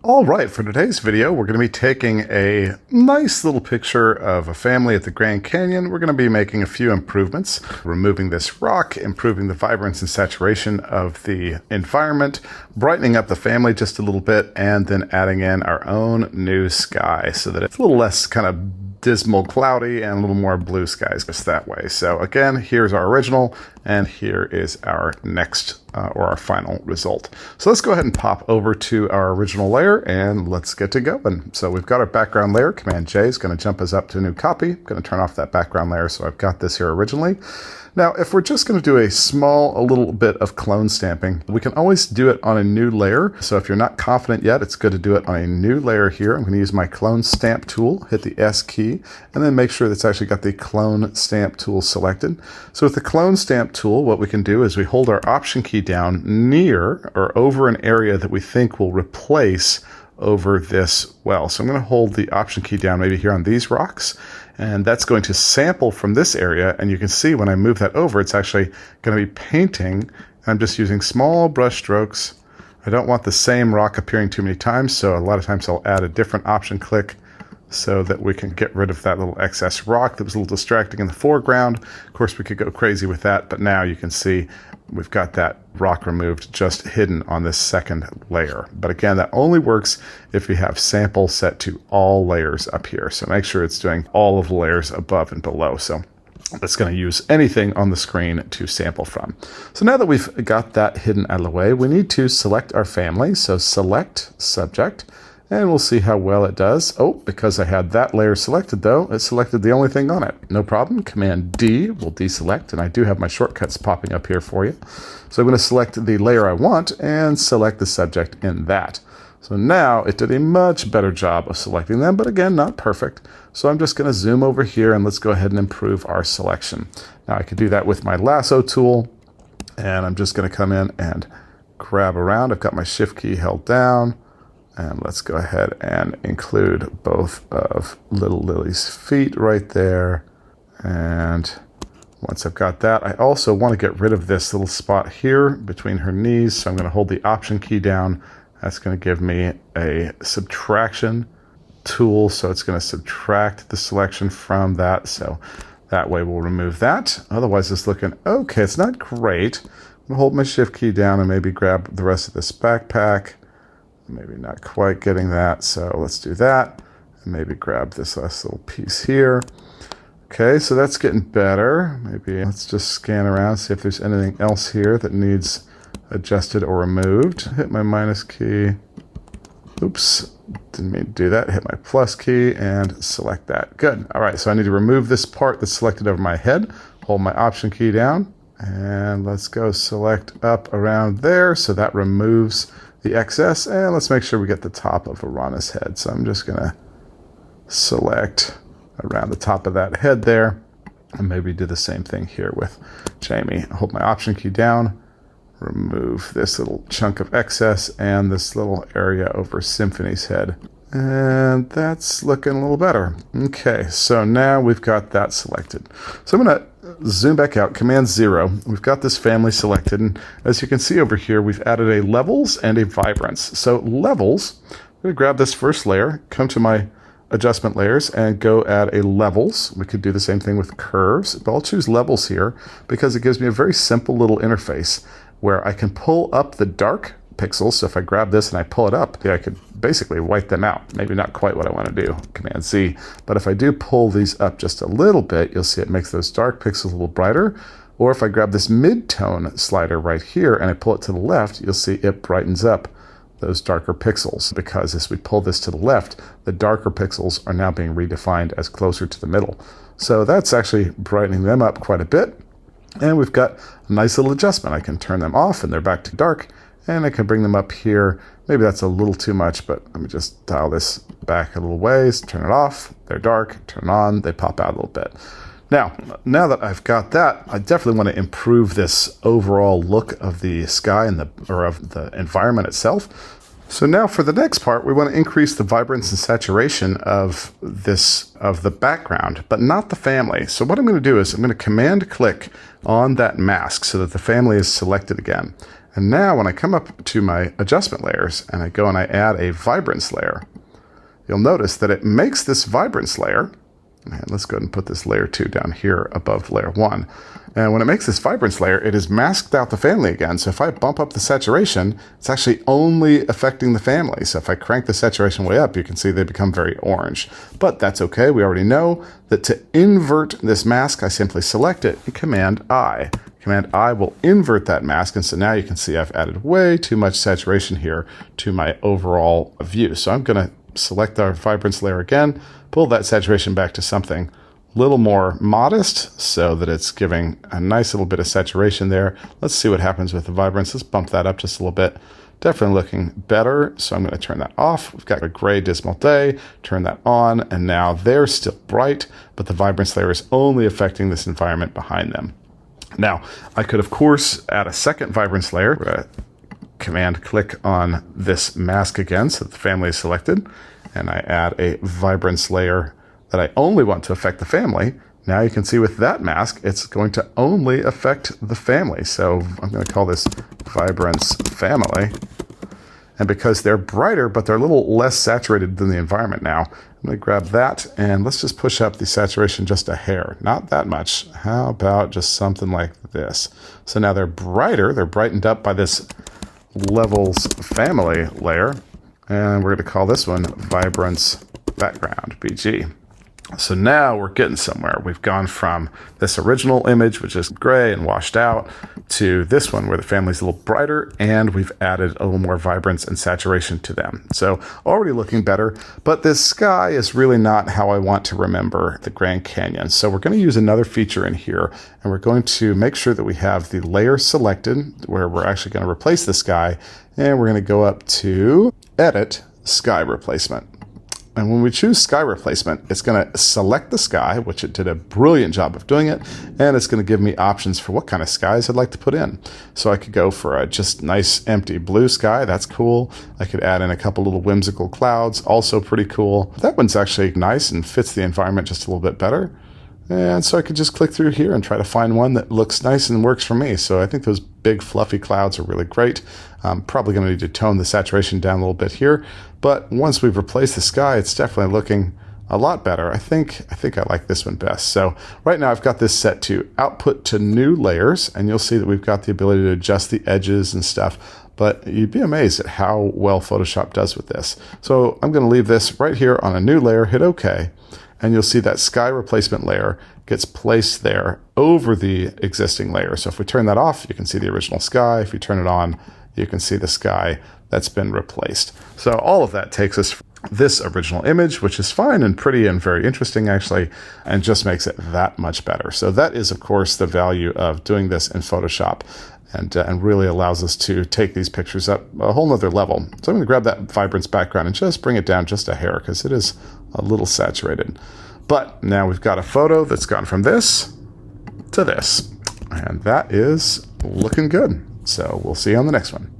All right, for today's video, we're going to be taking a nice little picture of a family at the Grand Canyon. We're going to be making a few improvements, removing this rock, improving the vibrance and saturation of the environment, brightening up the family just a little bit, and then adding in our own new sky so that it's a little less kind of dismal, cloudy, and a little more blue skies just that way. So again, here's our original, and here is our next or our final result. So let's go ahead and pop over to our original layer and let's get to going. So we've got our background layer. Command J is going to jump us up to a new copy. I'm going to turn off that background layer, so I've got this here originally. Now, if we're just going to do a little bit of clone stamping, we can always do it on a new layer. So if you're not confident yet, it's good to do it on a new layer here. I'm going to use my clone stamp tool, hit the S key, and then make sure that's actually got the clone stamp tool selected. So with the clone stamp tool, what we can do is we hold our option key down near or over an area that we think will replace over this well. So I'm going to hold the option key down maybe here on these rocks, and that's going to sample from this area, and you can see when I move that over, it's actually going to be painting. I'm just using small brush strokes. I don't want the same rock appearing too many times, so a lot of times I'll add a different option click so that we can get rid of that little excess rock that was a little distracting in the foreground. Of course, we could go crazy with that, but now you can see we've got that rock removed, just hidden on this second layer. But again, that only works if you have sample set to all layers up here. So make sure it's doing all of the layers above and below. So it's going to use anything on the screen to sample from. So now that we've got that hidden out of the way, we need to select our family. So select subject, and we'll see how well it does. Oh, because I had that layer selected though, it selected the only thing on it. No problem. Command D will deselect, and I do have my shortcuts popping up here for you. So I'm going to select the layer I want and select the subject in that. So now it did a much better job of selecting them, but again, not perfect. So I'm just going to zoom over here and let's go ahead and improve our selection. Now I could do that with my lasso tool, and I'm just going to come in and grab around. I've got my shift key held down. And let's go ahead and include both of little Lily's feet right there. And once I've got that, I also want to get rid of this little spot here between her knees. So I'm going to hold the option key down. That's going to give me a subtraction tool. So it's going to subtract the selection from that. So that way we'll remove that. Otherwise it's looking okay. It's not great. I'm going to hold my shift key down and maybe grab the rest of this backpack. Maybe not quite getting that, so let's do that. And maybe grab this last little piece here. Okay, so that's getting better. Maybe let's just scan around, see if there's anything else here that needs adjusted or removed. Hit my minus key. Oops, didn't mean to do that. Hit my plus key and select that. Good. All right, so I need to remove this part that's selected over my head. Hold my option key down, and let's go select up around there. So that removes the excess, and let's make sure we get the top of Arana's head. So I'm just gonna select around the top of that head there, and maybe do the same thing here with Jamie. Hold my option key down, remove this little chunk of excess and this little area over Symphony's head. And that's looking a little better. Okay, so now we've got that selected. So I'm gonna zoom back out, Command 0. We've got this family selected, and as you can see over here, we've added a levels and a vibrance. So levels, I'm gonna grab this first layer, come to my adjustment layers, and go add a levels. We could do the same thing with curves, but I'll choose levels here because it gives me a very simple little interface where I can pull up the dark pixels. So if I grab this and I pull it up, I could basically wipe them out. Maybe not quite what I want to do, Command Z. But if I do pull these up just a little bit, you'll see it makes those dark pixels a little brighter. Or if I grab this mid-tone slider right here and I pull it to the left, you'll see it brightens up those darker pixels, because as we pull this to the left, the darker pixels are now being redefined as closer to the middle. So that's actually brightening them up quite a bit. And we've got a nice little adjustment. I can turn them off and they're back to dark. And I can bring them up here. Maybe that's a little too much, but let me just dial this back a little ways, turn it off, they're dark, turn it on, they pop out a little bit. Now that I've got that, I definitely want to improve this overall look of the sky and of the environment itself. So now for the next part, we want to increase the vibrance and saturation of the background, but not the family. So what I'm going to do is I'm going to command click on that mask so that the family is selected again. And now when I come up to my adjustment layers and I go and I add a vibrance layer, you'll notice that it makes this vibrance layer, and let's go ahead and put this layer 2 down here above layer 1. And when it makes this vibrance layer, it has masked out the family again. So if I bump up the saturation, it's actually only affecting the family. So if I crank the saturation way up, you can see they become very orange. But that's okay. We already know that to invert this mask, I simply select it and Command I. Command I will invert that mask. And so now you can see I've added way too much saturation here to my overall view. So I'm going to select our vibrance layer again, pull that saturation back to something a little more modest so that it's giving a nice little bit of saturation there. Let's see what happens with the vibrance. Let's bump that up just a little bit. Definitely looking better. So I'm going to turn that off. We've got a gray dismal day, turn that on, and now they're still bright, but the vibrance layer is only affecting this environment behind them. Now, I could, of course, add a second vibrance layer. We're going to Command click on this mask again so that the family is selected, and I add a vibrance layer that I only want to affect the family. Now you can see with that mask, it's going to only affect the family. So I'm going to call this Vibrance Family. And because they're brighter, but they're a little less saturated than the environment now, I'm going to grab that and let's just push up the saturation just a hair. Not that much. How about just something like this? So now they're brighter. They're brightened up by this Levels Family layer. And we're going to call this one Vibrance Background, BG. So now we're getting somewhere. We've gone from this original image, which is gray and washed out, to this one where the family's a little brighter, and we've added a little more vibrance and saturation to them. So already looking better, but this sky is really not how I want to remember the Grand Canyon. So we're going to use another feature in here, and we're going to make sure that we have the layer selected, where we're actually going to replace the sky, and we're going to go up to Edit, Sky Replacement. And when we choose sky replacement, it's going to select the sky, which it did a brilliant job of doing it, and it's going to give me options for what kind of skies I'd like to put in. So I could go for a just nice empty blue sky. That's cool. I could add in a couple little whimsical clouds, also pretty cool. That one's actually nice and fits the environment just a little bit better. And so I could just click through here and try to find one that looks nice and works for me. So I think those big fluffy clouds are really great. I'm probably going to need to tone the saturation down a little bit here. But once we've replaced the sky, it's definitely looking a lot better. I think I like this one best. So right now I've got this set to output to new layers, and you'll see that we've got the ability to adjust the edges and stuff. But you'd be amazed at how well Photoshop does with this. So I'm going to leave this right here on a new layer, hit OK. And you'll see that sky replacement layer gets placed there over the existing layer. So if we turn that off, you can see the original sky. If you turn it on, you can see the sky that's been replaced. So all of that takes us from this original image, which is fine and pretty and very interesting actually, and just makes it that much better. So that is, of course, the value of doing this in Photoshop. And really allows us to take these pictures up a whole nother level. So I'm going to grab that vibrance background and just bring it down just a hair because it is a little saturated. But now we've got a photo that's gone from this to this. And that is looking good. So we'll see you on the next one.